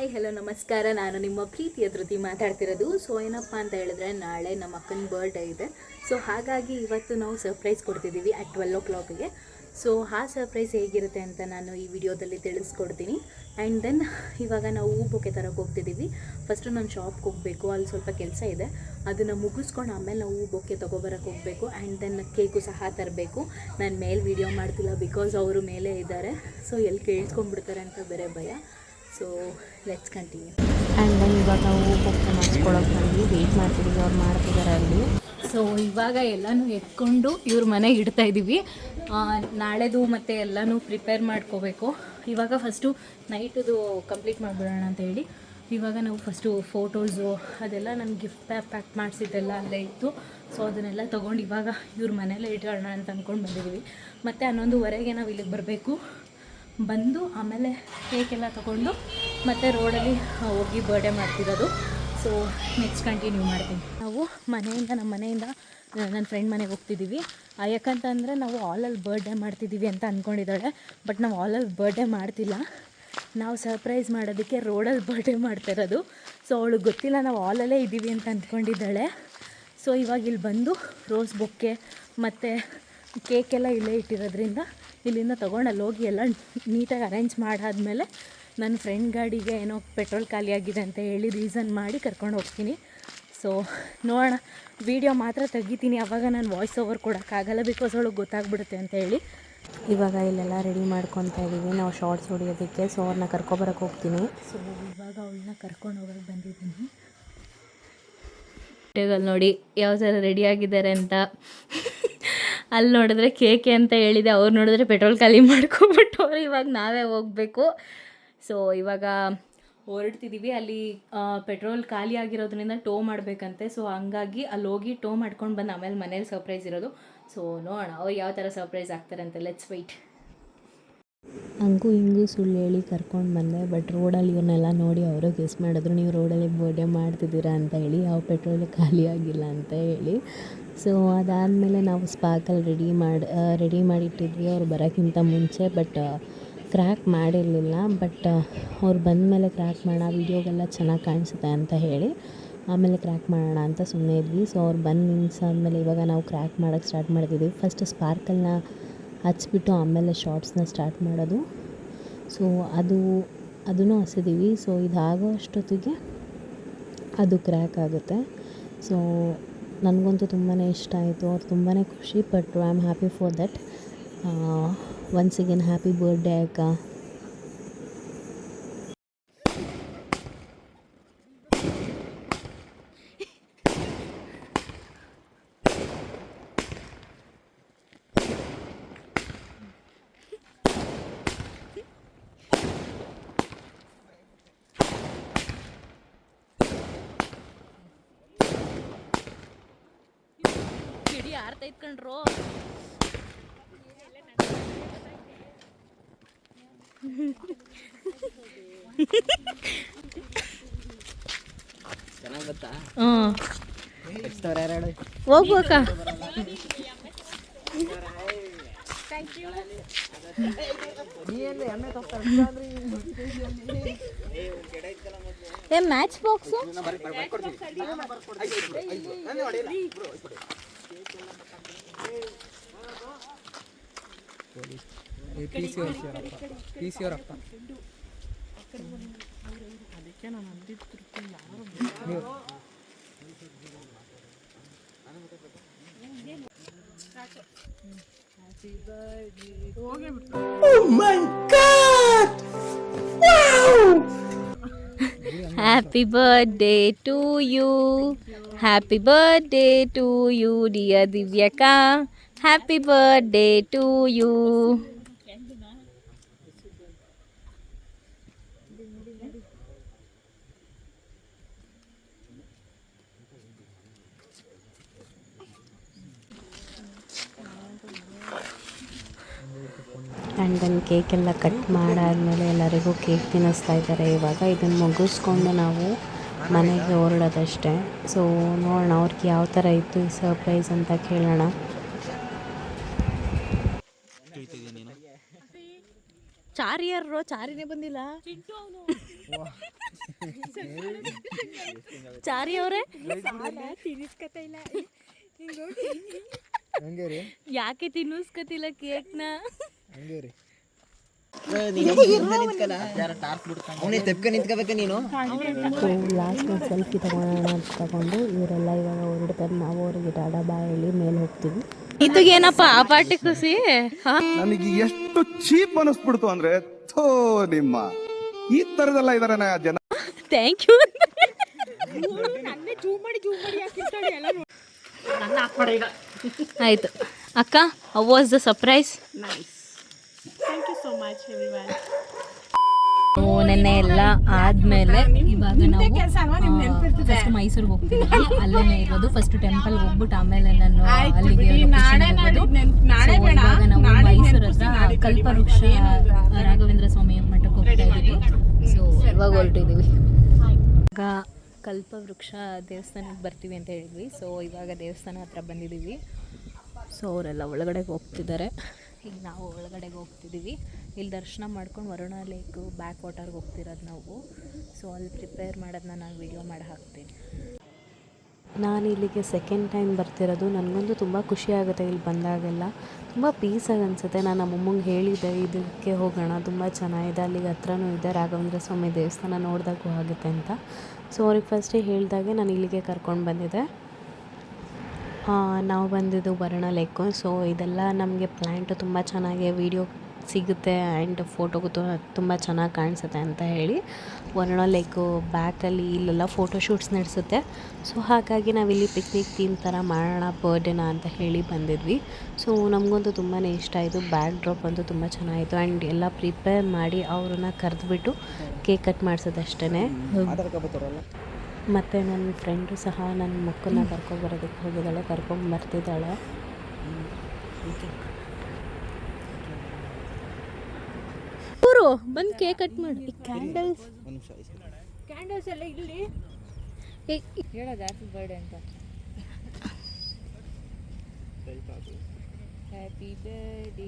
Hi hello ನಮಸ್ಕಾರ. ನಾನು ನಿಮ್ಮ ಪ್ರೀತಿಯ ಧೃತಿ ಮಾತಾಡ್ತಿರೋದು. ಸೊ ಏನಪ್ಪ ಅಂತ ಹೇಳಿದ್ರೆ, ನಾಳೆ ನಮ್ಮ ಅಕ್ಕನ ಬರ್ಡೇ ಇದೆ. ಸೊ ಹಾಗಾಗಿ ಇವತ್ತು ನಾವು ಸರ್ಪ್ರೈಸ್ ಕೊಡ್ತಿದ್ದೀವಿ ಅಟ್ 12 o'clock. ಸೊ ಆ ಸರ್ಪ್ರೈಸ್ ಹೇಗಿರುತ್ತೆ ಅಂತ ನಾನು ಈ ವಿಡಿಯೋದಲ್ಲಿ ತಿಳಿಸ್ಕೊಡ್ತೀನಿ. ಆ್ಯಂಡ್ ದೆನ್ ಇವಾಗ ನಾವು ಹೂ ಬೊಕ್ಕೆ ತರಕ್ಕೆ ಹೋಗ್ತಿದ್ದೀವಿ. ಫಸ್ಟು ನಾನು ಶಾಪ್ಗೆ ಹೋಗಬೇಕು, ಅಲ್ಲಿ ಸ್ವಲ್ಪ ಕೆಲಸ ಇದೆ, ಅದನ್ನು ಮುಗಿಸ್ಕೊಂಡು ಆಮೇಲೆ ನಾವು ಹೂ ಬೊಕ್ಕೆ ತೊಗೊಬರಕ್ಕೆ ಹೋಗಬೇಕು. ಆ್ಯಂಡ್ ದೆನ್ ಕೇಕು ಸಹ ತರಬೇಕು. ನಾನು ಮೇಲೆ ವಿಡಿಯೋ ಮಾಡ್ತಿಲ್ಲ, ಬಿಕಾಸ್ ಅವರು ಮೇಲೆ ಇದ್ದಾರೆ. ಸೊ ಎಲ್ಲಿ ಕೇಳ್ಸ್ಕೊಂಡ್ಬಿಡ್ತಾರೆ ಅಂತ ಬೇರೆ ಭಯ. So let's continue. And then ಇವಾಗ ನಾವು ಬೊಕ್ಕೆ ಮಾಡಿಸ್ಕೊಳಕ್ಕೆ ಬಂದು ವೆಯ್ಟ್ ಮಾಡ್ತಿದ್ದೀವಿ, ಅವ್ರು ಮಾಡ್ತಿದ್ದಾರೆ ಅಲ್ಲಿ. ಸೊ ಇವಾಗ ಎಲ್ಲನೂ ಎತ್ಕೊಂಡು ಇವ್ರ ಮನೆಗೆ ಇಡ್ತಾ ಇದ್ದೀವಿ. ನಾಳೆದು ಮತ್ತು ಎಲ್ಲನೂ ಪ್ರಿಪೇರ್ ಮಾಡ್ಕೋಬೇಕು. ಇವಾಗ ಫಸ್ಟು ನೈಟದು ಕಂಪ್ಲೀಟ್ ಮಾಡಿಬಿಡೋಣ ಅಂತ ಹೇಳಿ ಇವಾಗ ನಾವು ಫಸ್ಟು ಫೋಟೋಸು ಅದೆಲ್ಲ ನಾನು ಗಿಫ್ಟ್ ಪ್ಯಾಕ್ ಮಾಡಿಸಿದ್ದೆಲ್ಲ ಅಲ್ಲೇ ಇತ್ತು. ಸೊ ಅದನ್ನೆಲ್ಲ ತೊಗೊಂಡು ಇವಾಗ ಇವ್ರ ಮನೆಯಲ್ಲೇ ಇಟ್ಕೊಳ್ಳೋಣ ಅಂತ ಅಂದ್ಕೊಂಡು ಬಂದಿದ್ದೀವಿ. ಮತ್ತು 11:15 ನಾವು ಇಲ್ಲಿಗೆ ಬರಬೇಕು. ಬಂದು ಆಮೇಲೆ ಕೇಕೆಲ್ಲ ತೊಗೊಂಡು ಮತ್ತು ರೋಡಲ್ಲಿ ಹೋಗಿ ಬರ್ಡೇ ಮಾಡ್ತಿರೋದು. ಸೊ ನೆಕ್ಸ್ಟ್ ಕಂಟಿನ್ಯೂ ಮಾಡ್ತೀನಿ. ನಾವು ನಮ್ಮ ಮನೆಯಿಂದ ನನ್ನ ಫ್ರೆಂಡ್ ಮನೆಗೆ ಹೋಗ್ತಿದ್ದೀವಿ. ಯಾಕಂತಂದರೆ ನಾವು ಹಾಲಲ್ಲಿ ಬರ್ಡೇ ಮಾಡ್ತಿದ್ದೀವಿ ಅಂತ ಅಂದ್ಕೊಂಡಿದ್ದಾಳೆ. ಬಟ್ ನಾವು ಹಾಲಲ್ಲಿ ಬರ್ಡೇ ಮಾಡ್ತಿಲ್ಲ, ನಾವು ಸರ್ಪ್ರೈಸ್ ಮಾಡೋದಕ್ಕೆ ರೋಡಲ್ಲಿ ಬರ್ಡೇ ಮಾಡ್ತಿರೋದು. ಸೊ ಅವಳಿಗೆ ಗೊತ್ತಿಲ್ಲ ನಾವು ಹಾಲಲ್ಲೇ ಇದ್ದೀವಿ ಅಂತ ಅಂದ್ಕೊಂಡಿದ್ದಾಳೆ. ಸೊ ಇವಾಗ ಇಲ್ಲಿ ಬಂದು ರೋಸ್ ಬೊಕ್ಕೆ ಮತ್ತು ಕೇಕೆಲ್ಲ ಇಲ್ಲೇ ಇಟ್ಟಿರೋದ್ರಿಂದ ಇಲ್ಲಿಂದ ತೊಗೊಂಡು ಅಲ್ಲಿ ಹೋಗಿ ಎಲ್ಲ ನೀಟಾಗಿ ಅರೇಂಜ್ ಮಾಡಾದ್ಮೇಲೆ ನನ್ನ ಫ್ರೆಂಡ್ ಗಾಡಿಗೆ ಏನೋ ಪೆಟ್ರೋಲ್ ಖಾಲಿಯಾಗಿದೆ ಅಂತ ಹೇಳಿ ರೀಸನ್ ಮಾಡಿ ಕರ್ಕೊಂಡು ಹೋಗ್ತೀನಿ. ಸೊ ನೋಡೋಣ, ವೀಡಿಯೋ ಮಾತ್ರ ತೆಗಿತೀನಿ, ಆವಾಗ ನಾನು ವಾಯ್ಸ್ ಓವರ್ ಕೊಡೋಕ್ಕಾಗಲ್ಲ, ಬಿಕಾಸ್ ಅವಳಿಗೆ ಗೊತ್ತಾಗ್ಬಿಡುತ್ತೆ ಅಂತ ಹೇಳಿ. ಇವಾಗ ಇಲ್ಲೆಲ್ಲ ರೆಡಿ ಮಾಡ್ಕೊತಾ ಇದ್ದೀವಿ ನಾವು ಶಾರ್ಟ್ಸ್ ಹೊಡಿಯೋದಕ್ಕೆ. ಸೊ ಅವ್ರನ್ನ ಕರ್ಕೊಬರಕ್ಕೆ ಹೋಗ್ತೀನಿ. ಸೊ ಇವಾಗ ಅವಳನ್ನ ಕರ್ಕೊಂಡು ಹೋಗೋಕ್ಕೆ ಬಂದಿದ್ದೀನಿ. ವಿಡಿಯೋಗಳು ನೋಡಿ ಯಾವ ಥರ ರೆಡಿಯಾಗಿದ್ದಾರೆ ಅಂತ. ಅಲ್ಲಿ ನೋಡಿದ್ರೆ ಕೇಕೆ ಅಂತ ಹೇಳಿದೆ, ಅವ್ರು ನೋಡಿದ್ರೆ ಪೆಟ್ರೋಲ್ ಖಾಲಿ ಮಾಡ್ಕೊಬಿಟ್ಟವ್ರು. ಇವಾಗ ನಾವೇ ಹೋಗಬೇಕು. ಸೊ ಇವಾಗ ಹೊರಡ್ತಿದ್ದೀವಿ. ಅಲ್ಲಿ ಪೆಟ್ರೋಲ್ ಖಾಲಿ ಆಗಿರೋದ್ರಿಂದ ಟೋ ಮಾಡಬೇಕಂತೆ. ಸೊ ಹಂಗಾಗಿ ಅಲ್ಲಿ ಹೋಗಿ ಟೋ ಮಾಡ್ಕೊಂಡು ಬಂದು ಆಮೇಲೆ ಮನೇಲಿ ಸರ್ಪ್ರೈಸ್ ಇರೋದು. ಸೊ ನೋಡೋಣ ಅವ್ರು ಯಾವ ಥರ ಸರ್ಪ್ರೈಸ್ ಆಗ್ತಾರೆ ಅಂತ. Let's wait. ಹಂಗೂ ಹಿಂಗೂ ಸುಳ್ಳು ಹೇಳಿ ಕರ್ಕೊಂಡು ಬಂದೆ. ಬಟ್ ರೋಡಲ್ಲಿ ಇವನ್ನೆಲ್ಲ ನೋಡಿ ಅವರು ಗೆಸ್ ಮಾಡಿದ್ರು, ನೀವು ರೋಡಲ್ಲಿ ಬರ್ಡೇ ಮಾಡ್ತಿದ್ದೀರಾ ಅಂತ ಹೇಳಿ, ಯಾವ ಪೆಟ್ರೋಲು ಖಾಲಿ ಆಗಿಲ್ಲ ಅಂತ ಹೇಳಿ. ಸೊ ಅದಾದಮೇಲೆ ನಾವು ಸ್ಪಾರ್ಕಲ್ಲಿ ರೆಡಿ ಮಾಡಿಟ್ಟಿದ್ವಿ ಅವ್ರು ಬರೋಕ್ಕಿಂತ ಮುಂಚೆ. ಬಟ್ ಕ್ರ್ಯಾಕ್ ಮಾಡಿರಲಿಲ್ಲ. ಬಟ್ ಅವ್ರು ಬಂದಮೇಲೆ ಕ್ರ್ಯಾಕ್ ಮಾಡೋಣ, ವೀಡಿಯೋಗೆಲ್ಲ ಚೆನ್ನಾಗಿ ಕಾಣಿಸುತ್ತೆ ಅಂತ ಹೇಳಿ ಆಮೇಲೆ ಕ್ರ್ಯಾಕ್ ಮಾಡೋಣ ಅಂತ ಸುಮ್ಮನೆ ಇದ್ವಿ. ಸೊ ಅವ್ರು ಬಂದು ನಿಲ್ಸಾದ್ಮೇಲೆ ಇವಾಗ ನಾವು ಕ್ರ್ಯಾಕ್ ಮಾಡೋಕ್ಕೆ ಸ್ಟಾರ್ಟ್ ಮಾಡ್ತಿದ್ದೀವಿ. ಫಸ್ಟ್ ಸ್ಪಾರ್ಕಲ್ನ ಹಚ್ಬಿಟ್ಟು ಆಮೇಲೆ ಶಾರ್ಟ್ಸ್ನ ಸ್ಟಾರ್ಟ್ ಮಾಡೋದು. ಸೊ ಅದನ್ನು ಹಸಿದ್ದೀವಿ. ಸೊ ಇದಾಗೋ ಅಷ್ಟೊತ್ತಿಗೆ ಅದು ಕ್ರ್ಯಾಕ್ ಆಗುತ್ತೆ. ಸೊ ನನಗಂತೂ ತುಂಬಾ ಇಷ್ಟ ಆಯಿತು, ಅವ್ರು ತುಂಬಾ ಖುಷಿ. But I am happy for that. Once again happy birthday ಅಕ್ಕ. ಯಾರ್ತ ಇಟ್ಕೊಂಡ್ರು ಹೋಗ್ಬೇಕಾ? ಮ್ಯಾಚ್ ಬಾಕ್ಸು ಅದಕ್ಕೆ ನಾನು ಅಂದಿದ್ದು Happy birthday to you. Happy birthday to you, dear Divyaka. Happy birthday to you. And then ಕೇಕೆಲ್ಲ ಕಟ್ ಮಾಡಾದಮೇಲೆ ಎಲ್ಲರಿಗೂ ಕೇಕ್ ತಿನ್ನಿಸ್ತಾ ಇದ್ದಾರೆ. ಇವಾಗ ಇದನ್ನು ಮುಗಿಸ್ಕೊಂಡು ನಾವು ಮನೆಗೆ ಹೊರಡೋದಷ್ಟೇ. ಸೊ ನೋಡೋಣ ಅವ್ರಿಗೆ ಯಾವ ಥರ ಇತ್ತು ಈ ಸರ್ಪ್ರೈಸ್ ಅಂತ ಕೇಳೋಣ. ಚಾರಿನೇ ಬಂದಿಲ್ಲ. ಚಾರಿ ಅವರೇ ಯಾಕೆ ತಿನ್ನಿಸ್ಕತಿಲ್ಲ ಕೇಕ್ನ? ಲಾಸ್ಟ್ ಸೆಲ್ಫಿ ತಗೊಳ್ಳೋಣ ಅಂತ ತಗೊಂಡು ಇವರೆಲ್ಲ ಇವಾಗ ಹೊರಡ್ತಾರೆ. ನಾವು ಅವರಿಗೆ ಟಾಡಾ ಬಾಯ್ ಹೇಳಿ ಮೇಲೆ ಹೋಗ್ತೀವಿ. ಇದಕ್ಕೇನಪ್ಪ ಆ ಪಾರ್ಟಿ ಖುಷಿ? ನನಗೆ ಎಷ್ಟು ಚೀಪ್ ಅನಿಸ್ಬಿಡ್ತು ಅಂದ್ರೆ ಥೋ ನಿಮ್ಮ ಈ ತರದೆಲ್ಲ ಇದಾರೆ ಜನ. Thank you. ಆಯ್ತು ಅಕ್ಕ, ಹೌ ವಾಸ್ ದ ಸರ್ಪ್ರೈಸ್? ನೆನ್ನೆ ಎಲ್ಲ ಆದ್ಮೇಲೆ ಇವಾಗ ನಾವು ಫಸ್ಟ್ ಮೈಸೂರಿಗೆ ಹೋಗ್ತೀವಿ. ಅಲ್ಲೇ ಇರೋದು. ಫಸ್ಟ್ ಟೆಂಪಲ್ ಹೋಗ್ಬಿಟ್ಟು ಆಮೇಲೆ ನಾನು ಅಲ್ಲಿಗೆ ಇವಾಗ ನಾವು ಮೈಸೂರು ಹತ್ರ ಕಲ್ಪವೃಕ್ಷ ರಾಘವೇಂದ್ರ ಸ್ವಾಮಿ ಮಠಕ್ಕೆ ಹೋಗ್ತಾ ಇದ್ದೀವಿ. ಸೊ ಇವಾಗ ಹೊರಟಿದ್ದೀವಿ. ಇವಾಗ ಕಲ್ಪವೃಕ್ಷ ದೇವಸ್ಥಾನಕ್ಕೆ ಬರ್ತೀವಿ ಅಂತ ಹೇಳಿದ್ವಿ. ಸೊ ಇವಾಗ ದೇವಸ್ಥಾನ ಹತ್ರ ಬಂದಿದ್ದೀವಿ. ಸೊ ಅವರೆಲ್ಲ ಒಳಗಡೆಗೆ ಹೋಗ್ತಿದ್ದಾರೆ. ಈಗ ನಾವು ಒಳಗಡೆಗೆ ಹೋಗ್ತಿದ್ದೀವಿ. ಇಲ್ಲಿ ದರ್ಶನ ಮಾಡ್ಕೊಂಡು ವರುಣ ಲೇಕ್ ಬ್ಯಾಕ್ ವಾಟರ್ಗೆ ಹೋಗ್ತಿರೋದು ನಾವು. ಸೊ ಅಲ್ಲಿ ಪ್ರಿಪೇರ್ ಮಾಡೋದನ್ನ ನಾನು ವಿಡಿಯೋ ಮಾಡಿ ಹಾಕ್ತೀನಿ. ನಾನು ಇಲ್ಲಿಗೆ ಸೆಕೆಂಡ್ ಟೈಮ್ ಬರ್ತಿರೋದು. ನನಗಂತೂ ತುಂಬ ಖುಷಿ ಆಗುತ್ತೆ ಇಲ್ಲಿ ಬಂದಾಗೆಲ್ಲ. ತುಂಬ ಪೀಸಾಗಿ ಅನಿಸುತ್ತೆ. ನಾನು ನಮ್ಮಮ್ಮಂಗೆ ಹೇಳಿದ್ದೆ ಇದಕ್ಕೆ ಹೋಗೋಣ, ತುಂಬ ಚೆನ್ನಾಗಿದೆ, ಅಲ್ಲಿಗೆ ಹತ್ರನೂ ಇದೆ, ರಾಘವೇಂದ್ರ ಸ್ವಾಮಿ ದೇವಸ್ಥಾನ ನೋಡಿದಾಗೂ ಆಗುತ್ತೆ ಅಂತ. ಸೊ ಅವ್ರಿಗೆ ಫಸ್ಟೇ ಹೇಳಿದಾಗೆ ನಾನು ಇಲ್ಲಿಗೆ ಕರ್ಕೊಂಡು ಬಂದಿದ್ದೆ. ನಾವು ಬಂದಿದ್ದು ವರುಣ ಲೇಕು. ಸೊ ಇದೆಲ್ಲ ನಮಗೆ ಪ್ಲ್ಯಾಂಟು ತುಂಬ ಚೆನ್ನಾಗಿ ವೀಡಿಯೋ ಸಿಗುತ್ತೆ ಆ್ಯಂಡ್ ಫೋಟೋಗೂ ತುಂಬ ಚೆನ್ನಾಗಿ ಕಾಣಿಸುತ್ತೆ ಅಂತ ಹೇಳಿ ವರುಣ ಲೇಕು ಬ್ಯಾಕಲ್ಲಿ ಇಲ್ಲೆಲ್ಲ ಫೋಟೋಶೂಟ್ಸ್ ನಡೆಸುತ್ತೆ. ಸೊ ಹಾಗಾಗಿ ನಾವಿಲ್ಲಿ ಪಿಕ್ನಿಕ್ ಥೀಮ್ ಥರ ಮಾಡೋಣ ಬರ್ಡೇನ ಅಂತ ಹೇಳಿ ಬಂದಿದ್ವಿ. ಸೊ ನಮಗಂತೂ ತುಂಬಾ ಇಷ್ಟ ಆಯಿತು. ಬ್ಯಾಕ್ ಡ್ರಾಪ್ ಅಂತೂ ತುಂಬ ಚೆನ್ನಾಗಿತ್ತು. ಆ್ಯಂಡ್ ಎಲ್ಲ ಪ್ರಿಪೇರ್ ಮಾಡಿ ಅವ್ರನ್ನ ಕರೆದುಬಿಟ್ಟು ಕೇಕ್ ಕಟ್ ಮಾಡಿಸೋದಷ್ಟೇ. ಮತ್ತು ನನ್ನ ಫ್ರೆಂಡು ಸಹ ನನ್ನ ಮಕ್ಕಳನ್ನ ಕರ್ಕೊಬರೋದಕ್ಕೆ ಹೋಗಿದ್ದಾಳೆ, ಕರ್ಕೊಂಬರ್ತಿದ್ದಾಳೆ. ಇವರು ಬಂದು ಕೇಕ್ ಕಟ್ ಮಾಡಿ. ಕ್ಯಾಂಡಲ್ಸ್ ಎಲ್ಲ ಇಲ್ಲಿ ಹೇಳೋದು ಹ್ಯಾಪಿ ಬರ್ಡೇ ಅಂತ. Happy birthday to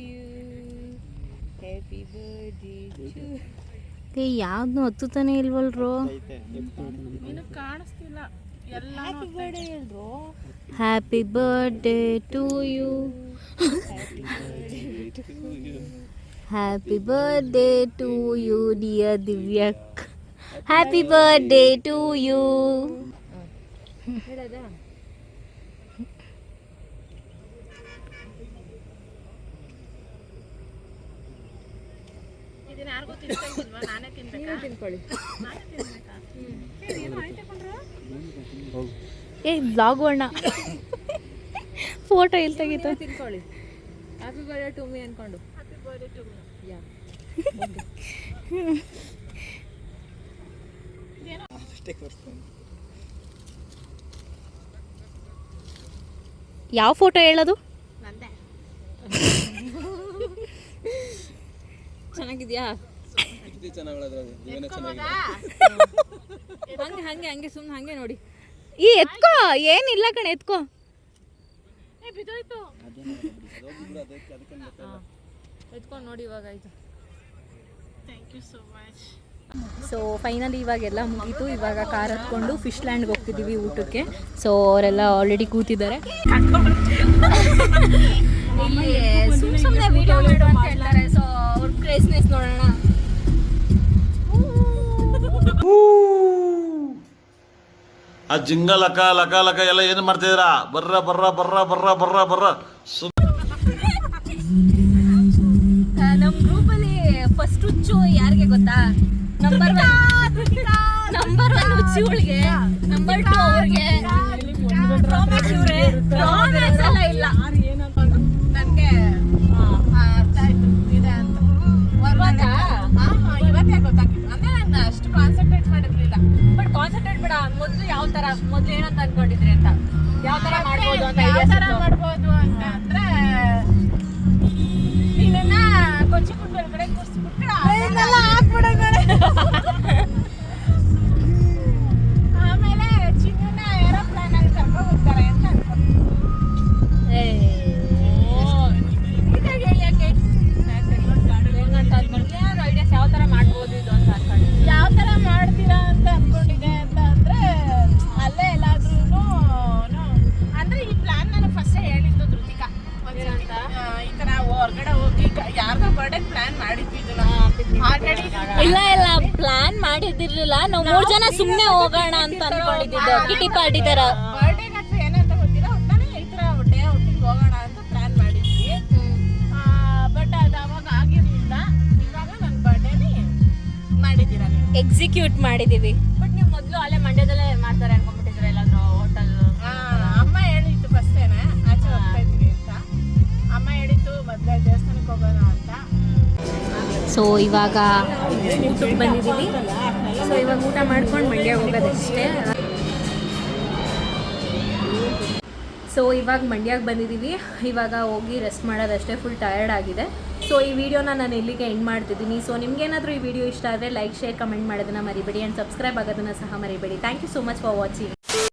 you, happy birthday to. ಯಾವ್ದು ಹತ್ತುತ್ತಾನೆ ಇಲ್ವಲ್ರು? ಕಾಣಿಸ್ತಿಲ್ಲ. ಹ್ಯಾಪಿ ಬರ್ಡೇ ಹೇಳ್ರು. Happy birthday to you, happy birthday to you dear ದಿವ್ಯಕ್, ಹ್ಯಾಪಿ ಬರ್ಡೇ ಟು ಯು. ಏ ಬ್ಲಾಗ್ ಅಣ್ಣ, ಫೋಟೋ ಎಲ್ಲಿ ತೆಗಿತು? ತಿನ್ಕೊಳ್ಳಿ. ಹ್ಯಾಪಿ ಬರ್ಡೇ ಟು ಮೀ ಅನ್ಕೊಂಡು. Happy birthday to me. ಯಾ. ಯಾವ ಫೋಟೋ ಹೇಳೋದು? ನಂದೇ. ಚೆನ್ನಾಗಿದ್ಯಾ? ಹಂಗೆ ಹಂಗೆ ಹಂಗೆ ಸುಮ್ಮನೆ ಹಂಗೆ ನೋಡಿ. ಈ ಎತ್ಕೋ, ಏನಿಲ್ಲ ಕಣೆ, ಎತ್ಕೋ. ಎತ್ಕೊಂಡು ನೋಡಿ ಇವಾಗ. ಆಯ್ತು, thank you so much. So finally ಇವಾಗೆಲ್ಲ ಮುಗೀತು. ಇವಾಗ ಕಾರ್ ಹತ್ಕೊಂಡು ಫಿಶ್ ಲ್ಯಾಂಡ್ಗೆ ಹೋಗ್ತಿದ್ದೀವಿ ಊಟಕ್ಕೆ. ಸೊ ಅವರೆಲ್ಲ ಆಲ್ರೆಡಿ ಕೂತಿದ್ದಾರೆ. ಇಲ್ಲಿ ಸುಮ್ಮನೆ ವಿಡಿಯೋ ಮಾಡು ಅಂತ ಹೇಳ್ತಾರೆ. ಸೊ ಅವ್ರ ಕ್ರೇಜ್ನೆಸ್ ನೋಡೋಣ. ಆ ಜಿಂಗ ಲಕ ಲಕ ಲಕ ಎಲ್ಲ ಏನು ಮಾಡ್ತಿದ್ದೀರಾ? ಬರ್ರ ಬರ್ರ ಬರ್ರ ಬರ್ರ ಬರ್ರ ಬರ್ರ. ನಮ್ಮ ಗ್ರೂಪಲ್ಲಿ ಫಸ್ಟ್ ಹುಚ್ಚು ಯಾರಿಗೆ ಗೊತ್ತಾ? ನಂಬರ್ 1 ಹುಚ್ಚು ಇವಳಿಗೆ, ನಂಬರ್ 2 ಅವ್ರಿಗೆ. ಎಲ್ಲ ಇಲ್ಲ ನನಗೆ ಅರ್ಥ ಆಯ್ತು ಇದೆ ಅಂತ. ಇವತ್ತೇ ಗೊತ್ತಾಗಿತ್ತು. ಅಂದ್ರೆ ನಾನು ಅಷ್ಟು ಕಾನ್ಸಂಟ್ರೇಟ್ ಮಾಡಿರ್ಲಿಲ್ಲ. ಬಟ್ ಕಾನ್ಸಂಟ್ರೇಟ್ ಬೇಡ. ಮೊದಲು ಏನಂತ ಅನ್ಕೊಂಡಿದ್ರಿ ಅಂತ, ಯಾವ ತರ ಮಾಡ್ಬೋದು ಅಂತ ಅಂದ್ರೆ ನೀನನ್ನ ಕೊಚ್ಚಿಕೊಂಡು ಒಳಗಡೆ ಕೂರಿಸ್ಬಿಟ್ರೆ ಆಮೇಲೆ ಚಿನ್ನನ ಏರೋಪ್ಲೇನ್ ಅಲ್ಲಿ ಕರ್ಕೊಂಡು ಹೋಗ್ತಾರೆ ಅಂತ ಅನ್ಕೊಂಡು. ಐಡಿಯಾಸ್ ಯಾವ ತರ ಮಾಡ್ಬೋದು ಇದು ಅಂತ ಅನ್ಕೊಂಡು. ಯಾವ ತರ ಮಾಡ್ತೀರಾ ಪ್ಲಾನ್ ಮಾಡಿದಿರ್ಲಿಲ್ಲ. ನಾವು 3 ಜನ ಸುಮ್ಮನೆ ಹೋಗೋಣ ಅಂತ ಅನ್ಕೊಂಡಿದ್ದು, ಕಿಟಿ ಪಾರ್ಟಿ ತರ. ಬರ್ಡೇಗೆ ಅಥವಾ ಏನಂತ ಗೊತ್ತಿಲ್ಲ, ಒಟ್ಟಾರೆ ಈ ಥರ ಡೇ ಔಟಿಂಗ್ ಹೋಗೋಣ ಅಂತ ಪ್ಲಾನ್ ಮಾಡಿದ್ವಿ. ಬಟ್ ಅದು ಅವಾಗ ಆಗಿರ್ಲಿಲ್ಲ. ಇವಾಗ ನನ್ನ ಬರ್ಡೇನಿ ಮಾಡಿದ್ದೀರಾ ನೀವು? ಎಕ್ಸಿಕ್ಯೂಟ್ ಮಾಡಿದೀವಿ. ಬಟ್ ನೀವು ಮೊದಲು ಅಲ್ಲೇ ಮಂಡ್ಯದಲ್ಲೇ ಮಾಡ್ತಾರೆ ಅನ್ಕೊಂಡ್ಬಿಟ್ಟಿದ್ರೆ ಎಲ್ಲಾದ್ರೂ ಹೋಟೆಲ್? ಅಮ್ಮ ಹೇಳಿತ್ತು ಫಸ್ಟೇನೆ ಆಚೆ ಹೋಗ್ತಾ ಇದ್ದೀವಿ ಅಂತ. ಅಮ್ಮ ಹೇಳಿತ್ತು ಮೊದಲೇ ದೇವಸ್ಥಾನಕ್ಕೆ ಹೋಗೋಣ ಅಂತ. ಸೊ ಇವಾಗ ಊಟಕ್ಕೆ ಬಂದಿದ್ದೀವಿ. ಸೊ ಇವಾಗ ಊಟ ಮಾಡ್ಕೊಂಡು ಮಂಡ್ಯ ಹೋಗೋದಷ್ಟೇ. ಸೊ ಇವಾಗ ಮಂಡ್ಯಕ್ಕೆ ಬಂದಿದ್ದೀವಿ. ಇವಾಗ ಹೋಗಿ ರೆಸ್ಟ್ ಮಾಡೋದಷ್ಟೇ, ಫುಲ್ ಟಯರ್ಡ್ ಆಗಿದೆ. ಸೊ ಈ ವಿಡಿಯೋನ ನಾನು ಇಲ್ಲಿಗೆ ಎಂಡ್ ಮಾಡ್ತಿದ್ದೀನಿ. ಸೊ ನಿಮ್ಗೇನಾದರೂ ಈ ವಿಡಿಯೋ ಇಷ್ಟ ಆದರೆ ಲೈಕ್, ಶೇರ್, ಕಮೆಂಟ್ ಮಾಡೋದನ್ನು ಮರಿಬೇಡಿ. ಆ್ಯಂಡ್ ಸಬ್ಸ್ಕ್ರೈಬ್ ಆಗೋದನ್ನು ಸಹ ಮರಿಬೇಡಿ. Thank you so much for watching.